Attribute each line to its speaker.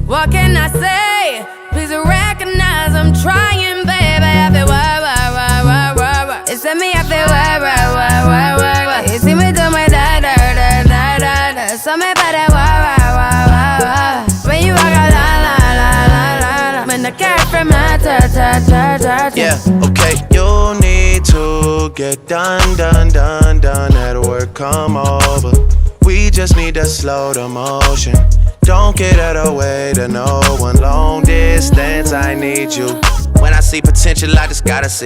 Speaker 1: What can I say? Please recognize I'm trying, baby. I feel work. It's me, I feel work. You see me do my da. So me better work. When you walk out, la. When the cat from my ta.
Speaker 2: Yeah, okay. You need to get done. At work, come over. We just need to slow the motion. Don't get out of the way to no one. Long distance, I need you. When I see potential, I just gotta see.